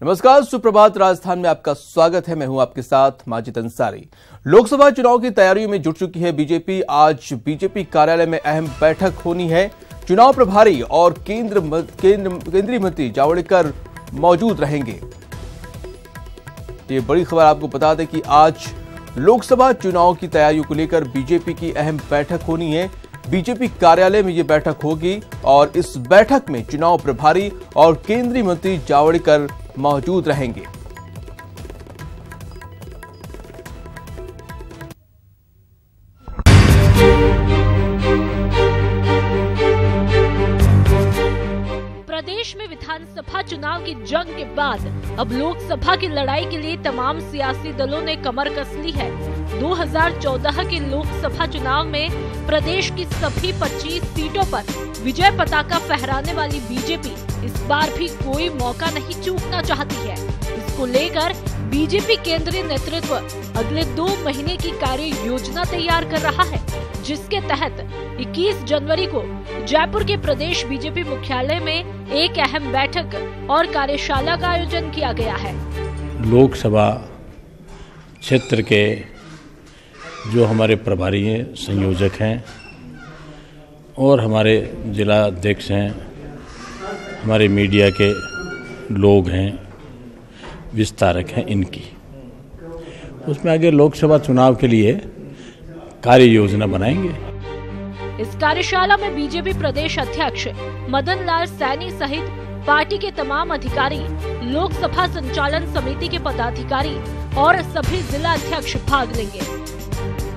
नमस्कार, सुप्रभात। राजस्थान में आपका स्वागत है। मैं हूं आपके साथ माजिद अंसारी। लोकसभा चुनाव की तैयारियों में जुट चुकी है बीजेपी। आज बीजेपी कार्यालय में अहम बैठक होनी है। चुनाव प्रभारी और केंद्रीय मंत्री जावड़ेकर मौजूद रहेंगे। ये बड़ी खबर आपको बता दें कि आज लोकसभा चुनाव की तैयारियों को लेकर बीजेपी की अहम बैठक होनी है। बीजेपी कार्यालय में ये बैठक होगी और इस बैठक में चुनाव प्रभारी और केंद्रीय मंत्री जावड़ेकर मौजूद रहेंगे। प्रदेश में विधानसभा चुनाव की जंग के बाद अब लोकसभा की लड़ाई के लिए तमाम सियासी दलों ने कमर कस ली है। 2014 के लोकसभा चुनाव में प्रदेश की सभी 25 सीटों पर विजय पताका फहराने वाली बीजेपी इस बार भी कोई मौका नहीं चूकना चाहती है। इसको लेकर बीजेपी केंद्रीय नेतृत्व अगले 2 महीने की कार्य योजना तैयार कर रहा है, जिसके तहत 21 जनवरी को जयपुर के प्रदेश बीजेपी मुख्यालय में एक अहम बैठक और कार्यशाला का आयोजन किया गया है। लोकसभा क्षेत्र के जो हमारे प्रभारी हैं, संयोजक हैं और हमारे जिला अध्यक्ष हैं, हमारे मीडिया के लोग हैं, विस्तारक हैं, इनकी उसमें आगे लोकसभा चुनाव के लिए कार्य योजना बनाएंगे। इस कार्यशाला में बीजेपी प्रदेश अध्यक्ष मदन लाल सैनी सहित पार्टी के तमाम अधिकारी, लोकसभा संचालन समिति के पदाधिकारी और सभी जिला अध्यक्ष भाग लेंगे।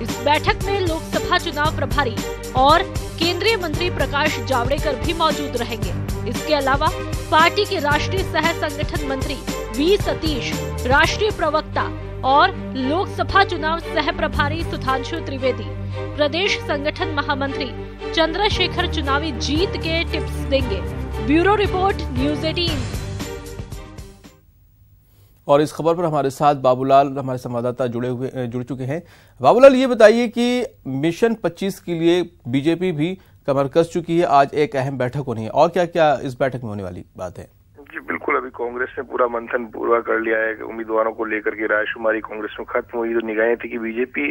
इस बैठक में लोकसभा चुनाव प्रभारी और केंद्रीय मंत्री प्रकाश जावड़ेकर भी मौजूद रहेंगे। इसके अलावा पार्टी के राष्ट्रीय सह संगठन मंत्री वी सतीश, राष्ट्रीय प्रवक्ता और लोकसभा चुनाव सह प्रभारी सुधांशु त्रिवेदी, प्रदेश संगठन महामंत्री चंद्रशेखर चुनावी जीत के टिप्स देंगे। Bureau report, news 18। और इस खबर पर हमारे साथ बाबूलाल, हमारे संवाददाता जुड़ चुके हैं। बाबूलाल, ये बताइए कि मिशन 25 के लिए बीजेपी भी कमर कस चुकी है। आज एक अहम बैठक होनी है और क्या क्या इस बैठक में होने वाली बात है? जी बिल्कुल, अभी कांग्रेस ने पूरा मंथन पूरा कर लिया है। उम्मीदवारों को लेकर के रायशुमारी कांग्रेस में खत्म हुई। जो निगाहें थी कि बीजेपी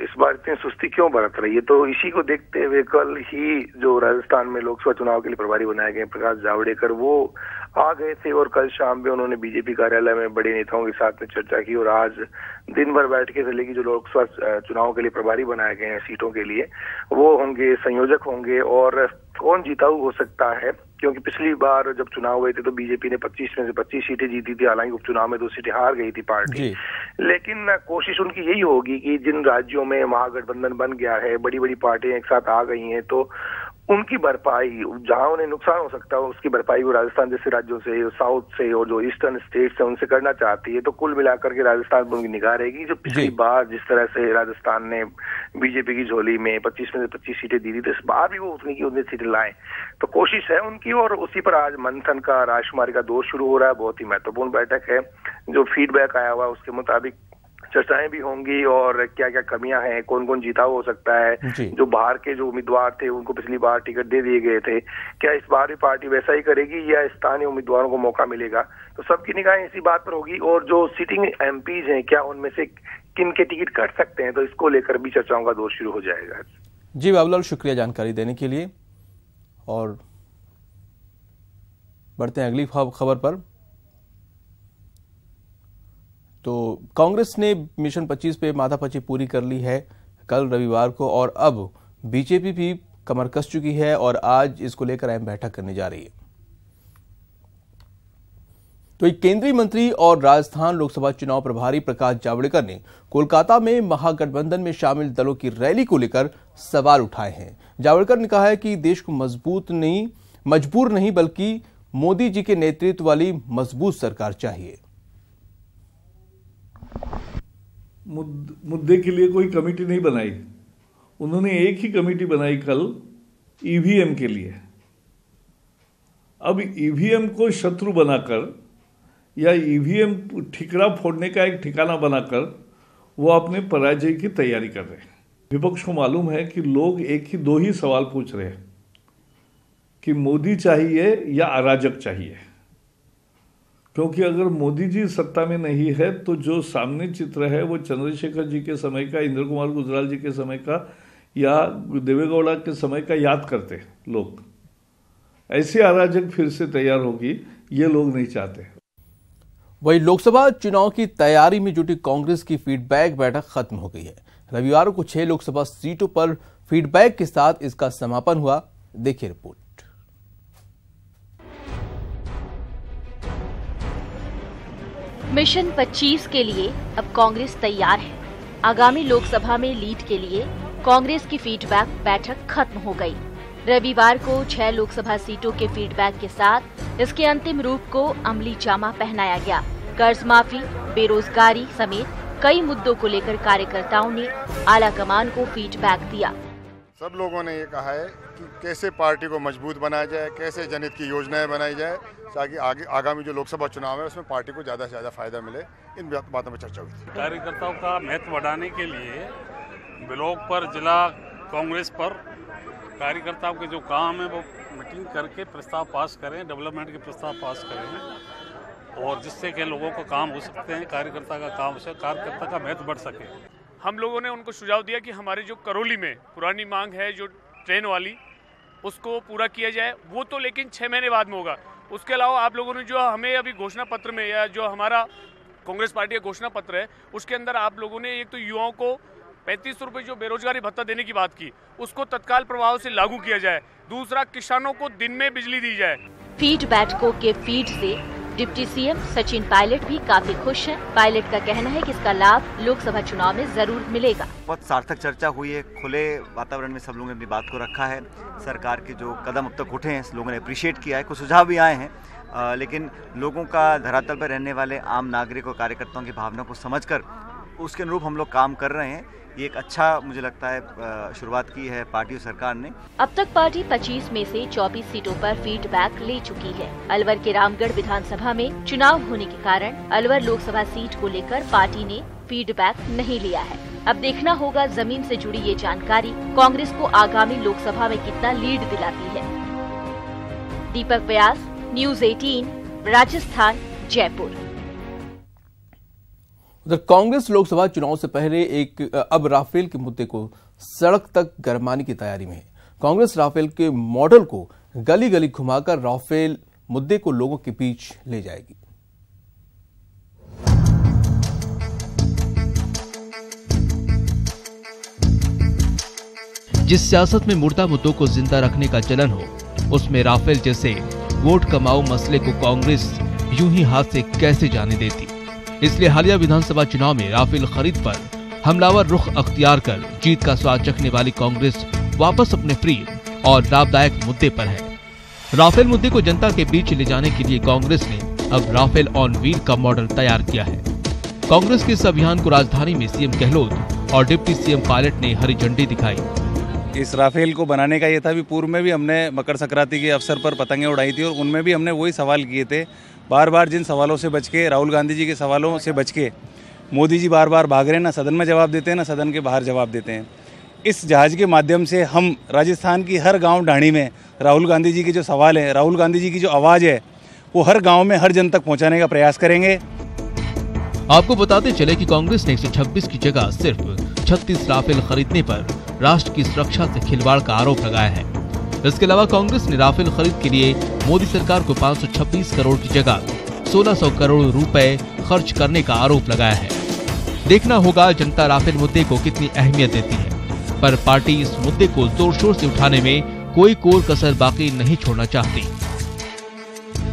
इस बार इतनी सुस्ती क्यों बरत रही है, तो इसी को देखते हुए कल ही जो राजस्थान में लोकसभा चुनाव के लिए प्रभारी बनाए गए प्रकाश जावड़ेकर, वो आ गए थे और कल शाम में उन्होंने बीजेपी कार्यालय में बड़े नेताओं के साथ में चर्चा की और आज दिन भर बैठकें चलेगी। जो लोकसभा चुनाव के लिए प्रभारी बनाए गए हैं सीटों के लिए, वो होंगे, संयोजक होंगे और कौन जीताऊ हो सकता है, क्योंकि पिछली बार जब चुनाव हुए थे तो बीजेपी ने 25 में से 25 सीटें जीती थी। हालांकि उपचुनाव में 2 सीटें हार गई थी पार्टी, लेकिन कोशिश उनकी यही होगी कि जिन राज्यों में महागठबंधन बन गया है, बड़ी बड़ी पार्टियां एक साथ आ गई हैं, तो उनकी भरपाई, जहां उन्हें नुकसान हो सकता है उसकी भरपाई वो राजस्थान जैसे राज्यों से, साउथ से और जो ईस्टर्न स्टेट्स है उनसे करना चाहती है। तो कुल मिलाकर के राजस्थान पर उनकी निगाह रहेगी। जो पिछली बार जिस तरह से राजस्थान ने बीजेपी की झोली में 25 में से 25 सीटें दी थी, तो इस बार भी वो उतनी की उतनी सीटें लाएं, तो कोशिश है उनकी। और उसी पर आज मंथन का, रायशुमारी का दौर शुरू हो रहा है। बहुत ही महत्वपूर्ण बैठक है। जो फीडबैक आया हुआ उसके मुताबिक चर्चाएं भी होंगी और क्या क्या कमियां हैं, कौन कौन जीताऊ हो सकता है। जो बाहर के जो उम्मीदवार थे उनको पिछली बार टिकट दे दिए गए थे, क्या इस बार भी पार्टी वैसा ही करेगी या स्थानीय उम्मीदवारों को मौका मिलेगा, तो सबकी निगाहें इसी बात पर होगी। और जो सिटिंग एमपीज हैं, क्या उनमें से किन के टिकट कट सकते हैं, तो इसको लेकर भी चर्चाओं का दौर शुरू हो जाएगा। जी बाबूलाल, शुक्रिया जानकारी देने के लिए। और बढ़ते हैं अगली खबर पर। तो कांग्रेस ने मिशन 25 पे माथापच्ची पूरी कर ली है कल रविवार को और अब बीजेपी भी कमर कस चुकी है और आज इसको लेकर अहम बैठक करने जा रही है। तो एक केंद्रीय मंत्री और राजस्थान लोकसभा चुनाव प्रभारी प्रकाश जावड़ेकर ने कोलकाता में महागठबंधन में शामिल दलों की रैली को लेकर सवाल उठाए हैं। जावड़ेकर ने कहा है कि देश को मजबूर नहीं बल्कि मोदी जी के नेतृत्व वाली मजबूत सरकार चाहिए। मुद्दे के लिए कोई कमेटी नहीं बनाई। उन्होंने एक ही कमेटी बनाई कल ईवीएम के लिए। अब ईवीएम को शत्रु बनाकर या ईवीएम ठिकरा फोड़ने का एक ठिकाना बनाकर वो अपने पराजय की तैयारी कर रहे हैं। विपक्ष को मालूम है कि लोग एक ही 2 ही सवाल पूछ रहे हैं कि मोदी चाहिए या अराजक चाहिए, क्योंकि अगर मोदी जी सत्ता में नहीं है तो जो सामने चित्र है वो चंद्रशेखर जी के समय का, इंद्र कुमार गुजराल जी के समय का या देवेगौड़ा के समय का याद करते लोग। ऐसी अराजक फिर से तैयार होगी, ये लोग नहीं चाहते। वहीं लोकसभा चुनाव की तैयारी में जुटी कांग्रेस की फीडबैक बैठक खत्म हो गई है। रविवार को 6 लोकसभा सीटों पर फीडबैक के साथ इसका समापन हुआ। देखिए रिपोर्ट। मिशन 25 के लिए अब कांग्रेस तैयार है। आगामी लोकसभा में लीड के लिए कांग्रेस की फीडबैक बैठक खत्म हो गई। रविवार को 6 लोकसभा सीटों के फीडबैक के साथ इसके अंतिम रूप को अमली जामा पहनाया गया। कर्ज माफी, बेरोजगारी समेत कई मुद्दों को लेकर कार्यकर्ताओं ने आला कमान को फीडबैक दिया। सब लोगों ने ये कहा है कि कैसे पार्टी को मजबूत बनाया जाए, कैसे जनहित की योजनाएं बनाई जाए ताकि आगामी जो लोकसभा चुनाव है उसमें पार्टी को ज़्यादा से ज़्यादा फायदा मिले। इन बातों पर चर्चा हुई थी। कार्यकर्ताओं का महत्व बढ़ाने के लिए ब्लॉक पर, जिला कांग्रेस पर कार्यकर्ताओं के जो काम है वो मीटिंग करके प्रस्ताव पास करें, डेवलपमेंट के प्रस्ताव पास करें और जिससे कि लोगों को काम हो सकते हैं, कार्यकर्ता का काम से कार्यकर्ता का महत्व बढ़ सके। हम लोगों ने उनको सुझाव दिया कि हमारे जो करौली में पुरानी मांग है जो ट्रेन वाली, उसको पूरा किया जाए। वो तो लेकिन 6 महीने बाद में होगा। उसके अलावा आप लोगों ने जो हमें अभी घोषणा पत्र में या जो हमारा कांग्रेस पार्टी का घोषणा पत्र है उसके अंदर आप लोगों ने एक तो युवाओं को 3500 रुपये जो बेरोजगारी भत्ता देने की बात की, उसको तत्काल प्रभाव से लागू किया जाए। दूसरा, किसानों को दिन में बिजली दी जाए। फीड बैठकों के फीड से डिप्टी सीएम सचिन पायलट भी काफी खुश हैं। पायलट का कहना है कि इसका लाभ लोकसभा चुनाव में जरूर मिलेगा। बहुत सार्थक चर्चा हुई है, खुले वातावरण में सब लोगों ने अपनी बात को रखा है। सरकार के जो कदम अब तक उठे हैं लोगों ने अप्रिशिएट किया है। कुछ सुझाव भी आए हैं, लेकिन लोगों का धरातल पर रहने वाले आम नागरिक और कार्यकर्ताओं की भावना को समझकर उसके अनुरूप हम लोग काम कर रहे हैं। ये एक अच्छा, मुझे लगता है, शुरुआत की है पार्टी और सरकार ने। अब तक पार्टी 25 में से 24 सीटों पर फीडबैक ले चुकी है। अलवर के रामगढ़ विधानसभा में चुनाव होने के कारण अलवर लोकसभा सीट को लेकर पार्टी ने फीडबैक नहीं लिया है। अब देखना होगा जमीन से जुड़ी ये जानकारी कांग्रेस को आगामी लोकसभा में कितना लीड दिलाती है। दीपक व्यास, न्यूज़ 18, राजस्थान, जयपुर। उधर कांग्रेस लोकसभा चुनाव से पहले अब राफेल के मुद्दे को सड़क तक गरमाने की तैयारी में है। कांग्रेस राफेल के मॉडल को गली गली घुमाकर राफेल मुद्दे को लोगों के बीच ले जाएगी। जिस सियासत में मुर्दा मुद्दों को जिंदा रखने का चलन हो, उसमें राफेल जैसे वोट कमाओ मसले को कांग्रेस यूं ही हाथ से कैसे जाने देती। इसलिए हालिया विधानसभा चुनाव में राफेल खरीद पर हमलावर रुख अख्तियार कर जीत का स्वाद चखने वाली कांग्रेस वापस अपने प्रिय और लाभदायक मुद्दे पर है। राफेल मुद्दे को जनता के बीच ले जाने के लिए कांग्रेस ने अब राफेल ऑन व्हील का मॉडल तैयार किया है। कांग्रेस के इस अभियान को राजधानी में सीएम गहलोत और डिप्टी सीएम पायलट ने हरी झंडी दिखाई। इस राफेल को बनाने का ये था भी, पूर्व में भी हमने मकर संक्रांति के अवसर पर पतंगें उड़ाई थी और उनमें भी हमने वही सवाल किए थे। बार बार जिन सवालों से बच के, राहुल गांधी जी के सवालों से बच के मोदी जी बार बार भाग रहे हैं, ना सदन में जवाब देते हैं ना सदन के बाहर जवाब देते हैं। इस जहाज के माध्यम से हम राजस्थान की हर गांव ढाणी में राहुल गांधी जी के जो सवाल हैं, राहुल गांधी जी की जो आवाज़ है, वो हर गांव में हर जन तक पहुंचाने का प्रयास करेंगे। आपको बताते चले कि कांग्रेस ने 126 की जगह सिर्फ 36 राफेल खरीदने पर राष्ट्र की सुरक्षा से खिलवाड़ का आरोप लगाया है। इसके अलावा कांग्रेस ने राफेल खरीद के लिए मोदी सरकार को 526 करोड़ की जगह 1600 करोड़ रुपए खर्च करने का आरोप लगाया है। देखना होगा जनता राफेल मुद्दे को कितनी अहमियत देती है, पर पार्टी इस मुद्दे को जोर शोर से उठाने में कोई कोर कसर बाकी नहीं छोड़ना चाहती।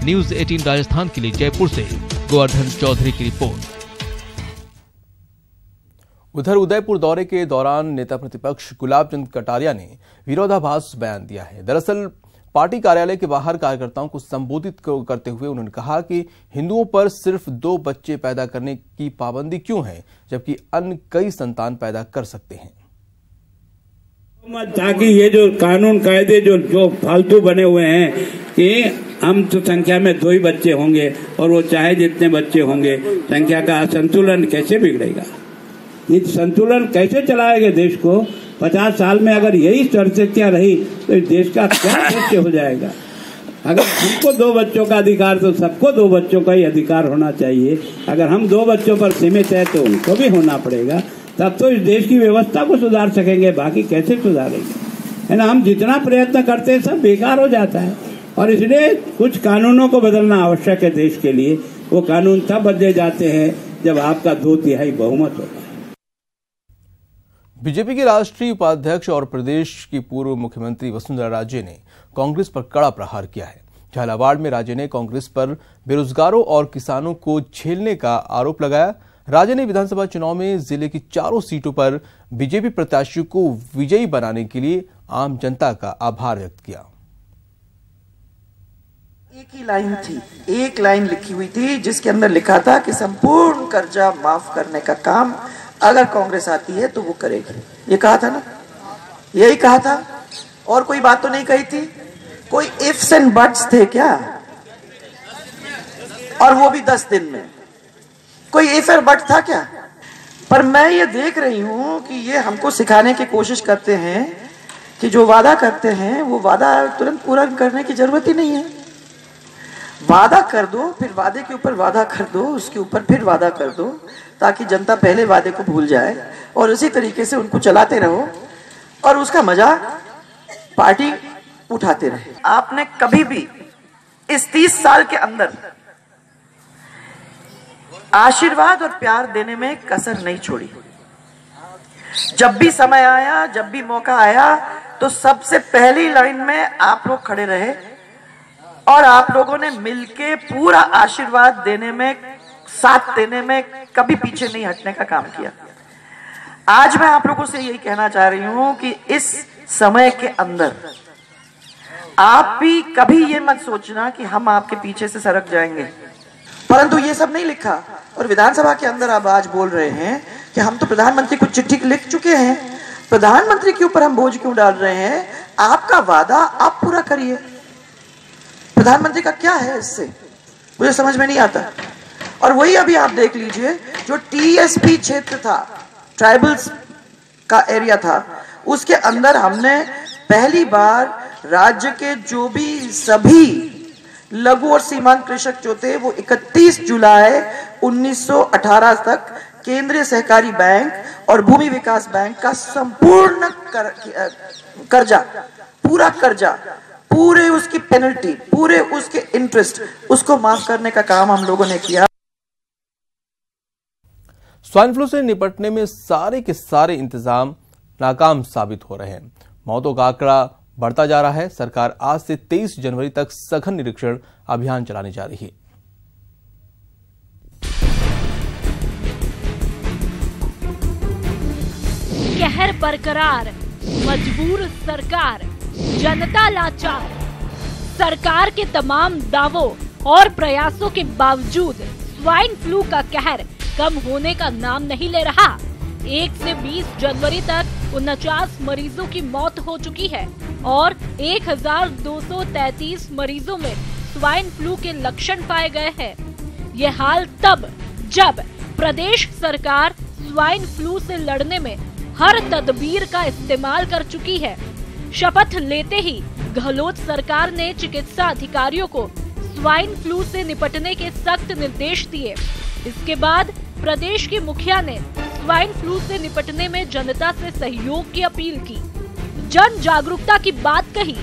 न्यूज़ 18 राजस्थान के लिए जयपुर से गोवर्धन चौधरी की रिपोर्ट। उधर उदयपुर दौरे के दौरान नेता प्रतिपक्ष गुलाब चंद कटारिया ने विरोधाभास बयान दिया है। दरअसल पार्टी कार्यालय के बाहर कार्यकर्ताओं को संबोधित करते हुए उन्होंने कहा कि हिंदुओं पर सिर्फ 2 बच्चे पैदा करने की पाबंदी क्यों है, जबकि अन्य कई संतान पैदा कर सकते हैं। ताकि ये जो कानून कायदे जो फालतू बने हुए हैं कि हम तो संख्या में 2 ही बच्चे होंगे और वो चाहे जितने बच्चे होंगे, संख्या का संतुलन कैसे बिगड़ेगा? ये संतुलन कैसे चलाएंगे देश को? 50 साल में अगर यही स्थितियां रही तो देश का क्या भविष्य हो जाएगा? अगर हमको 2 बच्चों का अधिकार तो सबको 2 बच्चों का ही अधिकार होना चाहिए। अगर हम 2 बच्चों पर सीमित है तो उनको भी होना पड़ेगा, तब तो इस देश की व्यवस्था को सुधार सकेंगे, बाकी कैसे सुधारेंगे, है ना। हम जितना प्रयत्न करते हैं सब बेकार हो जाता है, और इसलिए कुछ कानूनों को बदलना आवश्यक है देश के लिए। वो कानून तब बदले जाते हैं जब आपका 2/3 बहुमत होगा। बीजेपी के राष्ट्रीय उपाध्यक्ष और प्रदेश की पूर्व मुख्यमंत्री वसुंधरा राजे ने कांग्रेस पर कड़ा प्रहार किया है। झालावाड़ में राजे ने कांग्रेस पर बेरोजगारों और किसानों को झेलने का आरोप लगाया। राजे ने विधानसभा चुनाव में जिले की 4 सीटों पर बीजेपी प्रत्याशियों को विजयी बनाने के लिए आम जनता का आभार व्यक्त किया। एक ही लाइन थी, एक लाइन लिखी हुई थी जिसके अंदर लिखा था कि संपूर्ण कर्जा माफ करने का काम अगर कांग्रेस आती है तो वो करेगी। ये कहा था ना, यही कहा था, और कोई बात तो नहीं कही थी। कोई इफ्स एंड बट्स थे क्या? और वो भी 10 दिन में। कोई इफ और बट था क्या? पर मैं ये देख रही हूं कि ये हमको सिखाने की कोशिश करते हैं कि जो वादा करते हैं वो वादा तुरंत पूरा करने की जरूरत ही नहीं है। वादा कर दो, फिर वादे के ऊपर वादा कर दो, उसके ऊपर फिर वादा कर दो, ताकि जनता पहले वादे को भूल जाए और उसी तरीके से उनको चलाते रहो और उसका मजा पार्टी उठाते रहे। आपने कभी भी इस 30 साल के अंदर आशीर्वाद और प्यार देने में कसर नहीं छोड़ी। जब भी समय आया, जब भी मौका आया, तो सबसे पहली लाइन में आप लोग खड़े रहे और आप लोगों ने मिलके पूरा आशीर्वाद देने में, साथ देने में कभी पीछे नहीं हटने का काम किया। आज मैं आप लोगों से यही कहना चाह रही हूं कि इस समय के अंदर आप भी कभी ये मत सोचना कि हम आपके पीछे से सरक जाएंगे। परंतु ये सब नहीं लिखा और विधानसभा के अंदर आप आज बोल रहे हैं कि हम तो प्रधानमंत्री को चिट्ठी लिख चुके हैं, प्रधानमंत्री के ऊपर हम बोझ क्यों डाल रहे हैं? आपका वादा आप पूरा करिए। प्रधानमंत्री का क्या है इससे, मुझे समझ में नहीं आता। और वही अभी आप देख लीजिए, जो टीएसपी क्षेत्र था, ट्राइबल्स का एरिया था, उसके अंदर हमने पहली बार राज्य के जो भी सभी लघु और सीमांत कृषक जो थे वो 31 जुलाई 1918 तक केंद्रीय सहकारी बैंक और भूमि विकास बैंक का संपूर्ण कर्जा, पूरा कर्जा, पूरे उसकी पेनल्टी, पूरे उसके इंटरेस्ट, उसको माफ करने का काम हम लोगों ने किया। स्वाइन फ्लू से निपटने में सारे के सारे इंतजाम नाकाम साबित हो रहे हैं। मौतों का आंकड़ा बढ़ता जा रहा है। सरकार आज से 23 जनवरी तक सघन निरीक्षण अभियान चलाने जा रही है। कहर बरकरार, मजबूर सरकार, जनता लाचार। सरकार के तमाम दावों और प्रयासों के बावजूद स्वाइन फ्लू का कहर कम होने का नाम नहीं ले रहा। 1 से 20 जनवरी तक 49 मरीजों की मौत हो चुकी है और 1233 मरीजों में स्वाइन फ्लू के लक्षण पाए गए हैं। ये हाल तब जब प्रदेश सरकार स्वाइन फ्लू से लड़ने में हर तदबीर का इस्तेमाल कर चुकी है। शपथ लेते ही गहलोत सरकार ने चिकित्सा अधिकारियों को स्वाइन फ्लू से निपटने के सख्त निर्देश दिए। इसके बाद प्रदेश के मुखिया ने स्वाइन फ्लू से निपटने में जनता से सहयोग की अपील की, जन जागरूकता की बात कही।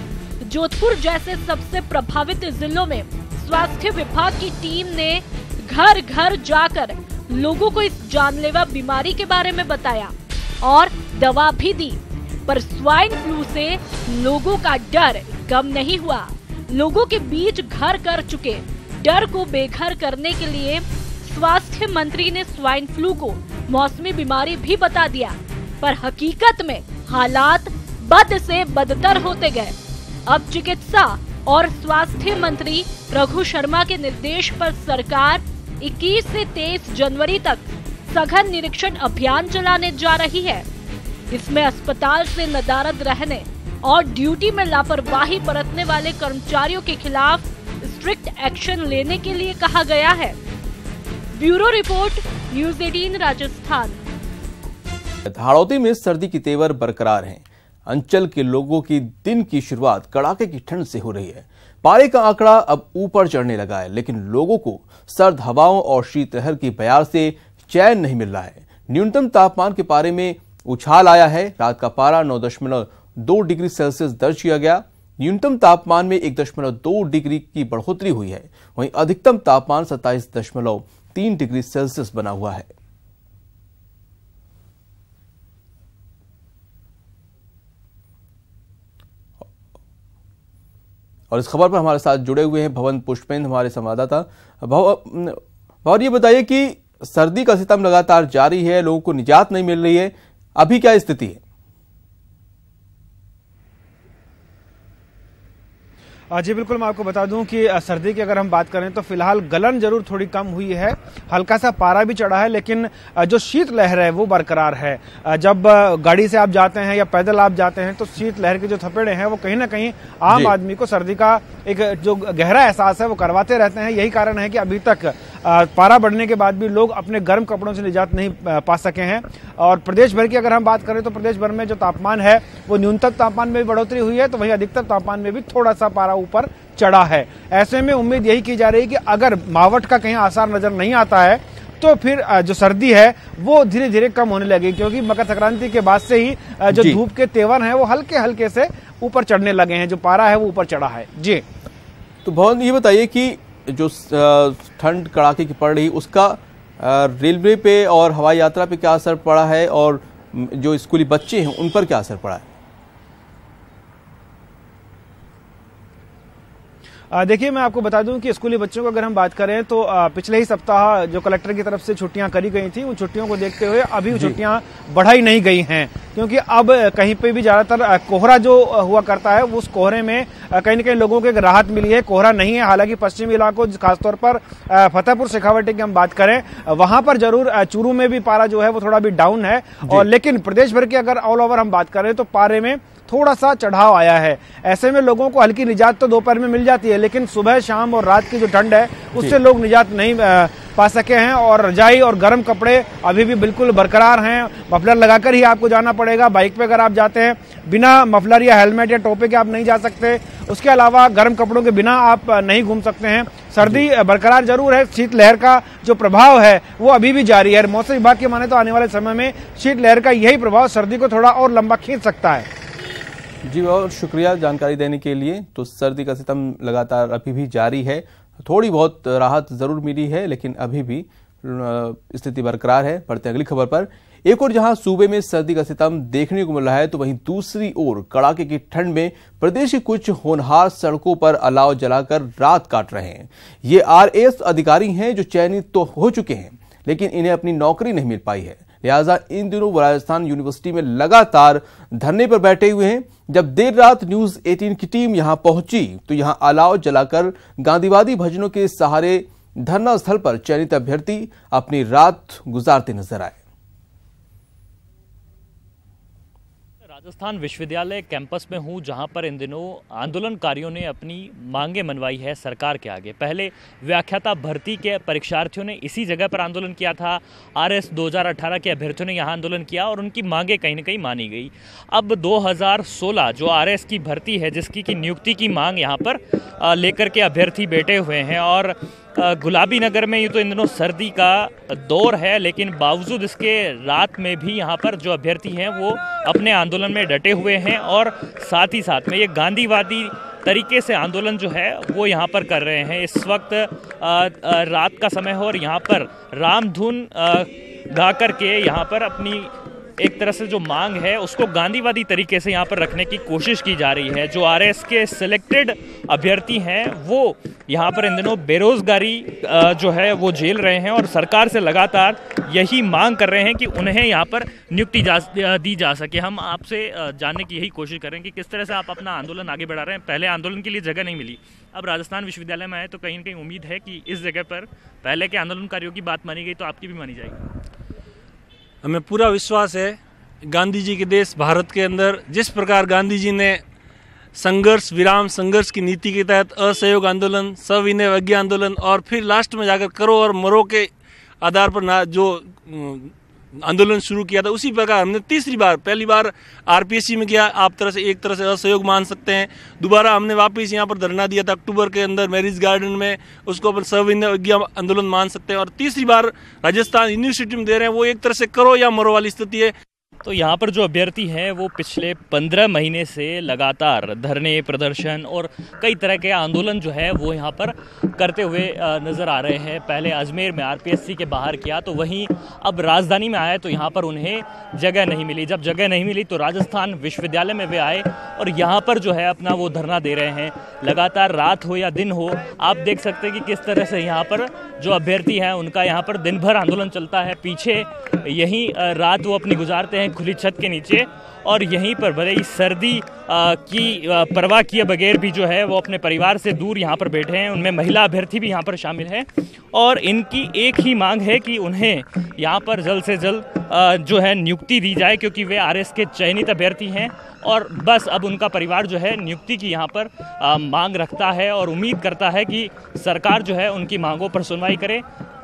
जोधपुर जैसे सबसे प्रभावित जिलों में स्वास्थ्य विभाग की टीम ने घर घर जाकर लोगों को इस जानलेवा बीमारी के बारे में बताया और दवा भी दी, पर स्वाइन फ्लू से लोगों का डर कम नहीं हुआ। लोगों के बीच घर कर चुके डर को बेघर करने के लिए स्वास्थ्य मंत्री ने स्वाइन फ्लू को मौसमी बीमारी भी बता दिया, पर हकीकत में हालात बद से बदतर होते गए। अब चिकित्सा और स्वास्थ्य मंत्री रघु शर्मा के निर्देश पर सरकार 21 से 23 जनवरी तक सघन निरीक्षण अभियान चलाने जा रही है। इसमें अस्पताल से नदारद रहने और ड्यूटी में लापरवाही बरतने वाले कर्मचारियों के खिलाफ स्ट्रिक्ट एक्शन लेने के लिए कहा गया है। Bureau report, news 18 Rajasthan. Hadoti में सर्दी की तेवर बरकरार हैं। अंचल के लोगों की दिन की शुरुआत कड़ाके की ठंड से हो रही है। पारे का आंकड़ा अब ऊपर चढ़ने लगा है, लेकिन लोगों को सर्द हवाओं और शीतलहर की बयार से चैन नहीं मिल रहा है। न्यूनतम तापमान के पारे में उछाल आया है। रात का पारा 9.2 डिग्री सेल्सियस दर्ज किया गया। न्यूनतम तापमान में 1.2 डिग्री की बढ़ोतरी हुई है। वहीं अधिकतम तापमान 27.3 डिग्री सेल्सियस बना हुआ है। और इस खबर पर हमारे साथ जुड़े हुए हैं भवन पुष्पेंद्र, हमारे संवाददाता। भवन, ये बताइए कि सर्दी का सितम लगातार जारी है, लोगों को निजात नहीं मिल रही है, अभी क्या स्थिति है? जी बिल्कुल, मैं आपको बता दूं कि सर्दी की अगर हम बात करें तो फिलहाल गलन जरूर थोड़ी कम हुई है, हल्का सा पारा भी चढ़ा है, लेकिन जो शीत लहर है वो बरकरार है। जब गाड़ी से आप जाते हैं या पैदल आप जाते हैं तो शीत लहर के जो थपेड़े हैं वो कहीं ना कहीं आम आदमी को सर्दी का एक जो गहरा एहसास है वो करवाते रहते हैं। यही कारण है कि अभी तक पारा बढ़ने के बाद भी लोग अपने गर्म कपड़ों से निजात नहीं पा सके हैं। और प्रदेश भर की अगर हम बात करें तो प्रदेश भर में जो तापमान है वो न्यूनतम तापमान में भी बढ़ोतरी हुई है, तो वहीं अधिकतम तापमान में भी थोड़ा सा पारा ऊपर चढ़ा है। ऐसे में उम्मीद यही की जा रही है कि अगर मावठ का कहीं आसार नजर नहीं आता है तो फिर जो सर्दी है वो धीरे धीरे कम होने लगेगी, क्योंकि मकर संक्रांति के बाद से ही जो धूप के तेवर हैं वो हल्के हल्के से ऊपर चढ़ने लगे हैं, जो पारा है वो ऊपर चढ़ा है। जी तो भवन, ये बताइए कि जो ठंड कड़ाके की पड़ रही उसका रेलवे पे और हवाई यात्रा पे क्या असर पड़ा है, और जो स्कूली बच्चे हैं उन पर क्या असर पड़ा है? देखिए, मैं आपको बता दूं कि स्कूली बच्चों को अगर हम बात करें तो पिछले ही सप्ताह जो कलेक्टर की तरफ से छुट्टियां करी गई थी, उन छुट्टियों को देखते हुए अभी वो छुट्टियां बढ़ाई नहीं गई हैं, क्योंकि अब कहीं पे भी ज्यादातर कोहरा जो हुआ करता है उस कोहरे में कहीं न कहीं लोगों को एक राहत मिली है। कोहरा नहीं है, हालांकि पश्चिमी इलाकों खासतौर पर फतेहपुर शेखावटी की हम बात करें वहां पर जरूर चूरू में भी पारा जो है वो थोड़ा भी डाउन है, और लेकिन प्रदेश भर की अगर ऑल ओवर हम बात करें तो पारे में थोड़ा सा चढ़ाव आया है। ऐसे में लोगों को हल्की निजात तो दोपहर में मिल जाती है, लेकिन सुबह शाम और रात की जो ठंड है उससे लोग निजात नहीं पा सके हैं, और रजाई और गर्म कपड़े अभी भी बिल्कुल बरकरार हैं। मफलर लगाकर ही आपको जाना पड़ेगा। बाइक पे अगर आप जाते हैं बिना मफलर या हेलमेट या टोपे के आप नहीं जा सकते। उसके अलावा गर्म कपड़ों के बिना आप नहीं घूम सकते हैं। सर्दी बरकरार जरूर है, शीत लहर का जो प्रभाव है वो अभी भी जारी है। मौसम विभाग के माने तो आने वाले समय में शीत लहर का यही प्रभाव सर्दी को थोड़ा और लंबा खींच सकता है। जी बहुत शुक्रिया जानकारी देने के लिए। तो सर्दी का सितम लगातार अभी भी जारी है, थोड़ी बहुत राहत जरूर मिली है, लेकिन अभी भी स्थिति बरकरार है। बढ़ते अगली खबर पर। एक और जहां सूबे में सर्दी का सितम देखने को मिल रहा है, तो वहीं दूसरी ओर कड़ाके की ठंड में प्रदेश के कुछ होनहार सड़कों पर अलाव जलाकर रात काट रहे हैं। ये आरएएस अधिकारी हैं जो चयनित तो हो चुके हैं, लेकिन इन्हें अपनी नौकरी नहीं मिल पाई है। लिहाजा इन दिनों वो राजस्थान यूनिवर्सिटी में लगातार धरने पर बैठे हुए हैं। जब देर रात न्यूज 18 की टीम यहां पहुंची तो यहां अलाव जलाकर गांधीवादी भजनों के सहारे धरना स्थल पर चयनित अभ्यर्थी अपनी रात गुजारते नजर आए। राजस्थान विश्वविद्यालय कैंपस में हूं, जहां पर इन दिनों आंदोलनकारियों ने अपनी मांगे मनवाई है सरकार के आगे। पहले व्याख्याता भर्ती के परीक्षार्थियों ने इसी जगह पर आंदोलन किया था। आरएस 2018 के अभ्यर्थियों ने यहां आंदोलन किया और उनकी मांगे कहीं न कहीं मानी गई। अब 2016 जो आरएस की भर्ती है, जिसकी की नियुक्ति की मांग यहां पर लेकर के अभ्यर्थी बैठे हुए हैं, और गुलाबी नगर में ये तो इन दिनों सर्दी का दौर है, लेकिन बावजूद इसके रात में भी यहाँ पर जो अभ्यर्थी हैं वो अपने आंदोलन में डटे हुए हैं, और साथ ही साथ में ये गांधीवादी तरीके से आंदोलन जो है वो यहाँ पर कर रहे हैं। इस वक्त रात का समय हो और यहाँ पर रामधुन गा करके यहाँ पर अपनी एक तरह से जो मांग है उसको गांधीवादी तरीके से यहाँ पर रखने की कोशिश की जा रही है। जो आरएस के सिलेक्टेड अभ्यर्थी हैं वो यहाँ पर इन दिनों बेरोजगारी जो है वो झेल रहे हैं, और सरकार से लगातार यही मांग कर रहे हैं कि उन्हें यहाँ पर नियुक्ति दी जा सके। हम आपसे जानने की यही कोशिश करेंगे कि किस तरह से आप अपना आंदोलन आगे बढ़ा रहे हैं। पहले आंदोलन के लिए जगह नहीं मिली, अब राजस्थान विश्वविद्यालय में आए तो कहीं न कहीं उम्मीद है कि इस जगह पर पहले के आंदोलनकारियों की बात मानी गई तो आपकी भी मानी जाएगी। हमें पूरा विश्वास है गांधी जी के देश भारत के अंदर जिस प्रकार गांधी जी ने संघर्ष विराम संघर्ष की नीति के तहत असहयोग आंदोलन, सविनय अवज्ञा आंदोलन और फिर लास्ट में जाकर करो और मरो के आधार पर जो आंदोलन शुरू किया था, उसी प्रकार हमने तीसरी बार, पहली बार आरपीएससी में किया, आप एक तरह से असहयोग मान सकते हैं। दोबारा हमने वापस यहाँ पर धरना दिया था अक्टूबर के अंदर मैरिज गार्डन में, उसको अपन सविज्ञ आंदोलन मान सकते हैं। और तीसरी बार राजस्थान यूनिवर्सिटी में दे रहे हैं, वो एक तरह से करो या मरो वाली स्थिति है। तो यहाँ पर जो अभ्यर्थी हैं वो पिछले 15 महीने से लगातार धरने, प्रदर्शन और कई तरह के आंदोलन जो है वो यहाँ पर करते हुए नज़र आ रहे हैं। पहले अजमेर में आरपीएससी के बाहर किया, तो वहीं अब राजधानी में आए तो यहाँ पर उन्हें जगह नहीं मिली। जब जगह नहीं मिली तो राजस्थान विश्वविद्यालय में वे आए और यहाँ पर जो है अपना वो धरना दे रहे हैं। लगातार रात हो या दिन हो, आप देख सकते हैं कि किस तरह से यहाँ पर जो अभ्यर्थी हैं उनका यहाँ पर दिन भर आंदोलन चलता है। पीछे यहीं रात वो अपनी गुजारते हैं खुली छत के नीचे, और यहीं पर भले ही सर्दी की परवाह किए बगैर भी जो है वो अपने परिवार से दूर यहाँ पर बैठे हैं। उनमें महिला अभ्यर्थी भी यहाँ पर शामिल हैं और इनकी एक ही मांग है कि उन्हें यहाँ पर जल्द से जल्द जो है नियुक्ति दी जाए, क्योंकि वे आरएस के चयनित अभ्यर्थी हैं और बस अब उनका परिवार जो है नियुक्ति की यहाँ पर मांग रखता है और उम्मीद करता है कि सरकार जो है उनकी मांगों पर सुनवाई करे।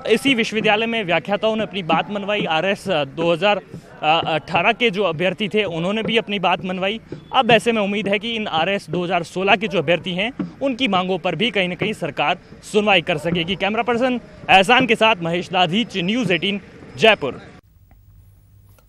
इसी विश्वविद्यालय में व्याख्याताओं ने अपनी बात मनवाई। आरएस 2018 के जो अभ्यर्थी थे उन्होंने भी अपनी बात मनवाई। अब ऐसे में उम्मीद है कि इन आरएस 2016 के जो अभ्यर्थी हैं उनकी मांगों पर भी कहीं न कहीं सरकार सुनवाई कर सकेगी। कैमरा पर्सन एहसान के साथ महेश दाधीच, न्यूज़ 18 जयपुर।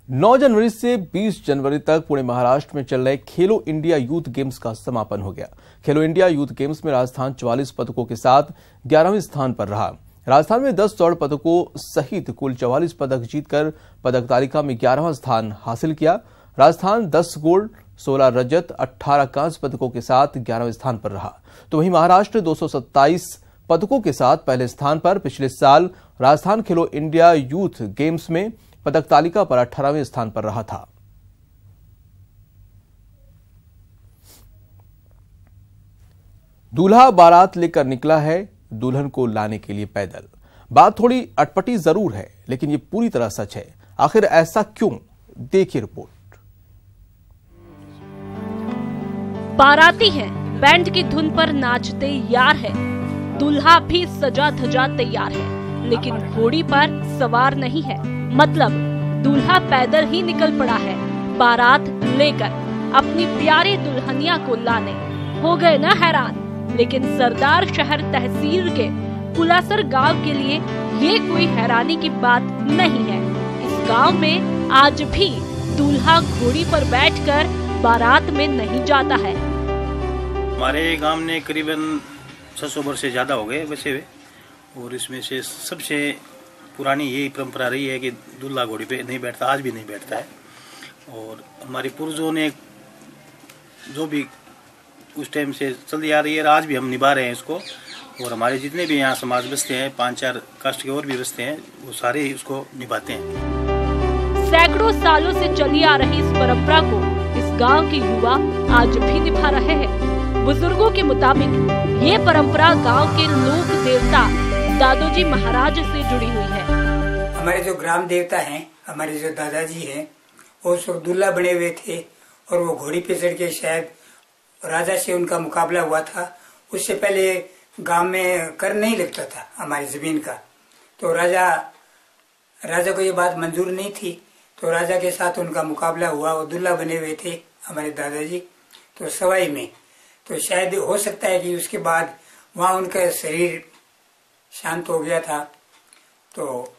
9 जनवरी से 20 जनवरी तक पुणे महाराष्ट्र में चल रहे खेलो इंडिया यूथ गेम्स का समापन हो गया। खेलो इंडिया यूथ गेम्स में राजस्थान 44 पदकों के साथ 11वें स्थान पर रहा। राजस्थान में 10 स्वर्ण पदकों सहित कुल 44 पदक जीतकर पदक तालिका में 11वां स्थान हासिल किया। राजस्थान 10 गोल्ड, 16 रजत, 18 कांस्य पदकों के साथ 11वें स्थान पर रहा। तो वहीं महाराष्ट्र 227 पदकों के साथ पहले स्थान पर। पिछले साल राजस्थान खेलो इंडिया यूथ गेम्स में पदक तालिका पर 18वें स्थान पर रहा था। दूल्हा बारात लेकर निकला है, दुल्हन को लाने के लिए पैदल। बात थोड़ी अटपटी जरूर है, लेकिन ये पूरी तरह सच है। आखिर ऐसा क्यों? देखिए रिपोर्ट। बाराती है, बैंड की धुन पर नाचते यार है, दूल्हा भी सजा धजा तैयार है, लेकिन घोड़ी पर सवार नहीं है। मतलब दूल्हा पैदल ही निकल पड़ा है बारात लेकर अपनी प्यारी दुल्हनिया को लाने। हो गए ना हैरान। लेकिन सरदार शहर तहसील के कुलासर गांव के लिए ये कोई हैरानी की बात नहीं है। इस गांव में आज भी दूल्हा घोड़ी पर बैठकर बारात में नहीं जाता है। हमारे गांव ने करीबन 600 वर्ष से ज्यादा हो गए वैसे हुए, और इसमें से सबसे पुरानी यही परंपरा रही है कि दूल्हा घोड़ी पे नहीं बैठता, आज भी नहीं बैठता है। और हमारे पूर्वजों ने जो भी उस टाइम से चलती आ रही है, आज भी हम निभा रहे हैं इसको। और हमारे जितने भी यहाँ समाज बसते हैं, 5-4 कास्ट के और भी बसते हैं, वो सारे इसको निभाते हैं। सैकड़ों सालों से चली आ रही इस परंपरा को इस गांव के युवा आज भी निभा रहे हैं। बुजुर्गों के मुताबिक ये परंपरा गांव के लोक देवता दादोजी महाराज से जुड़ी हुई है। हमारे जो ग्राम देवता हैं, हमारे जो दादाजी हैं, वो सब दूल्हा बने हुए थे और वो घोड़ी पे चढ़ के शायद राजा से उनका मुकाबला हुआ था। उससे पहले गांव में कर नहीं लगता था हमारी जमीन का, तो राजा को ये बात मंजूर नहीं थी, तो राजा के साथ उनका मुकाबला हुआ। वो दूल्हा बने हुए थे हमारे दादाजी, तो सवाई में, तो शायद हो सकता है कि उसके बाद वहाँ उनका शरीर शांत हो गया था, तो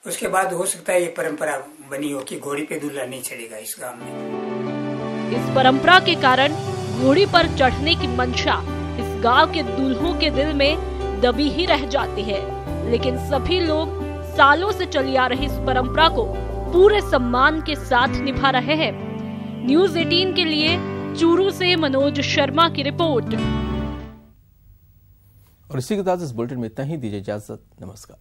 उसके बाद हो सकता है ये परंपरा बनी हो कि घोड़ी पे दूल्हा नहीं चढ़ेगा इस गांव में। इस परंपरा के कारण घोड़ी पर चढ़ने की मंशा इस गांव के दूल्हों के दिल में दबी ही रह जाती है। लेकिन सभी लोग सालों से चली आ रही इस परंपरा को पूरे सम्मान के साथ निभा रहे हैं। न्यूज़ 18 के लिए चूरू से मनोज शर्मा की रिपोर्ट। और इसी के साथ इस बुलेटिन में इतना ही। दीजिए इजाजत। नमस्कार।